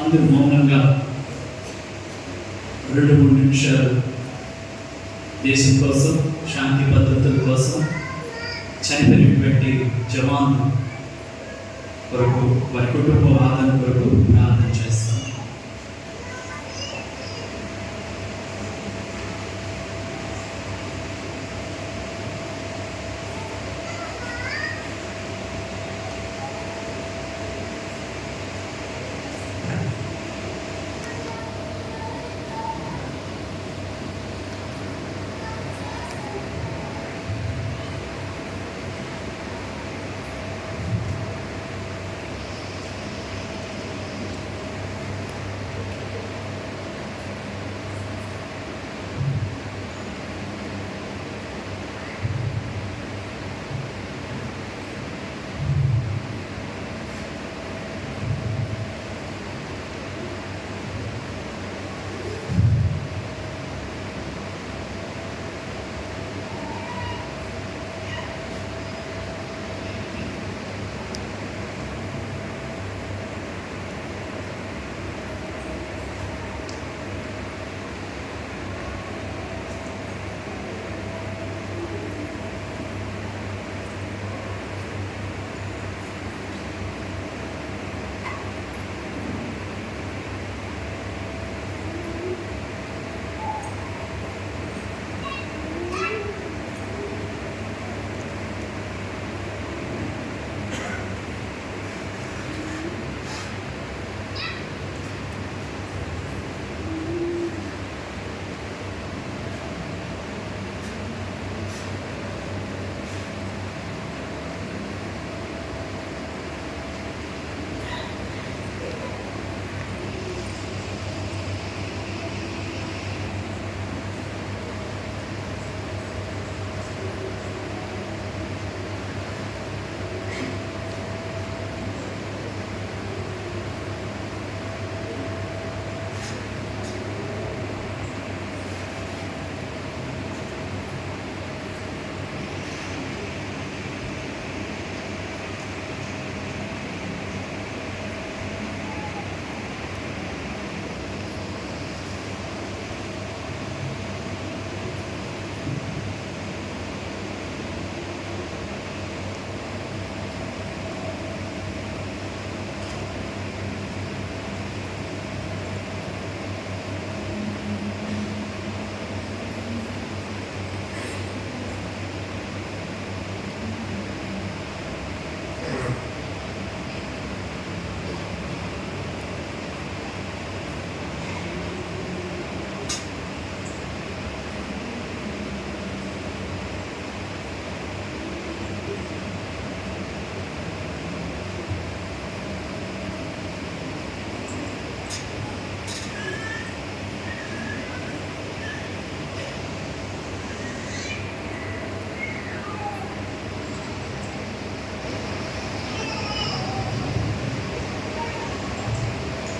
అందరూ మౌనంగా 2-3 నిమిషాలు దేశం కోసం, శాంతి భద్రతల కోసం చనిపోయినటువంటి జవాన్లు కొరకు, వారి కుటుంబ ఆదరణ కొరకు ప్రార్థన చేస్తాం.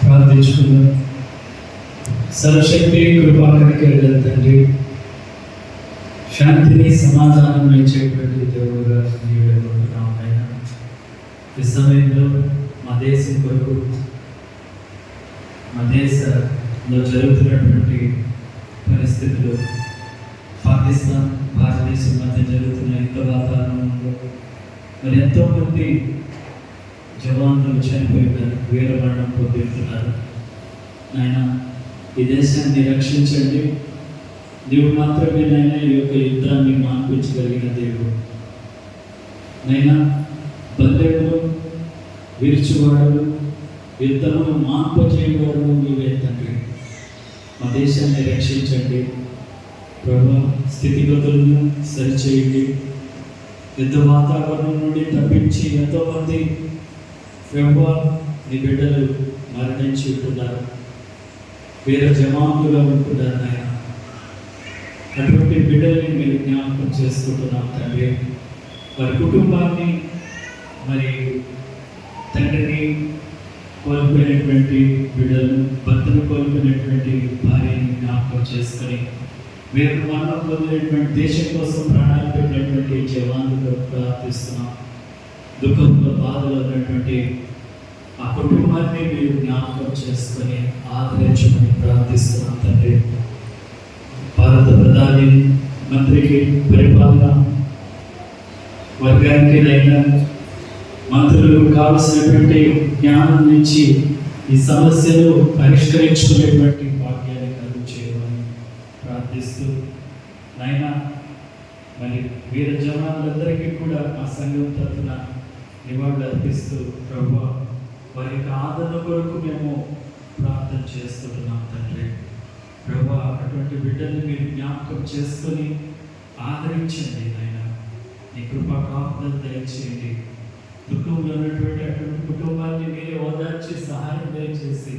ప్రార్థించుకుందాం. సర్వశక్తి కృపాకరికల తండ్రి, శాంతిని సమాధానం ఇచ్చేటువంటి దేవుడుగా నీవేడుకుంటున్నాం ఆయన. ఈ సమయంలో మా దేశం కొరకు, మా దేశంలో జరుగుతున్నటువంటి పరిస్థితులు, పాకిస్తాన్ భారతదేశం మధ్య జరుగుతున్న యుద్ధ వాతావరణంలో మరి ఎంతోమంది జవాన్లు చనిపోయినారు, వీరమరణం పొందుతున్నారు. నాయన, ఈ దేశాన్ని రక్షించండి. దేవుడు మాత్రమే నాయన ఈ యొక్క యుద్ధాన్ని మాన్పించగలిగిన దేవుడు. నైనా బంధువులు, విరుచువాడు, యుద్ధమును మాన్పచేయవాడు నీవే తండ్రి. మా దేశాన్ని రక్షించండి ప్రభు. స్థితిగతులను సరిచేయండి. యుద్ధ వాతావరణం నుండి తప్పించి ఎంతోమంది ప్రభు నీ బిడ్డలు మరణించి ఉంటున్నారు, వీర జవాన్లుగా ఉంటున్నారు నాయన. అటువంటి బిడ్డల్ని మీరు జ్ఞాపకం చేసుకుంటున్నాం తండ్రి. వారి కుటుంబాన్ని, మరి తండ్రిని కోల్పోయినటువంటి బిడ్డలను, భర్తను కోల్పోయినటువంటి భార్యని జ్ఞాపకం చేసుకొని వీరు మరణం పొందినటువంటి దేశం కోసం ప్రాణాలు పెట్టినటువంటి జవాన్లు ప్రార్థిస్తున్నాం. దుఃఖంలో, బాధలో ఉన్నటువంటి ఆ కుటుంబాన్ని మీరు జ్ఞాపకం చేసుకొని ఆదరించమని ప్రార్థిస్తున్నాం తండ్రి. భారత ప్రధాని మంత్రికి పరిపాలన వర్గానికి అయినా మంత్రులకు కావలసినటువంటి జ్ఞానం నుంచి ఈ సమస్యలు పరిష్కరించుకునేటువంటి భాగ్యాన్ని కలుగు చేయమని ప్రార్థిస్తూ నాయన మరి వీర జవాన్లందరికీ కూడా ఆ సంఘం తరఫున నివాళులు అర్పిస్తూ ప్రభువా వారి యొక్క ఆదరణ కొరకు మేము ప్రార్థన చేస్తున్నాం తండ్రి. ప్రభువా అటువంటి బిడ్డల్ని మీరు జ్ఞాపకం చేసుకొని ఆదరించండి నాయన. నీ కృపా కాపుదల దయచేయండి. దుఃఖంలో ఉన్నటువంటి అటువంటి కుటుంబాన్ని మీరే ఓదార్చి సహాయం దయచేసి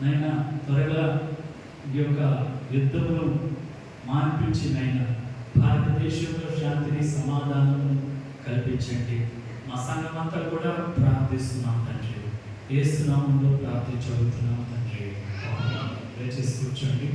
నాయన త్వరగా ఈ యొక్క యుద్ధమును మార్పించి నాయన భారతదేశంలో శాంతిని సమాధానము కల్పించండి. మా సంఘం అంతా కూడా ప్రార్థిస్తున్నాం తండ్రి. యేసు నామములో ప్రార్థించబడుతున్నాం తండ్రి. దయచేసి కూర్చోండి.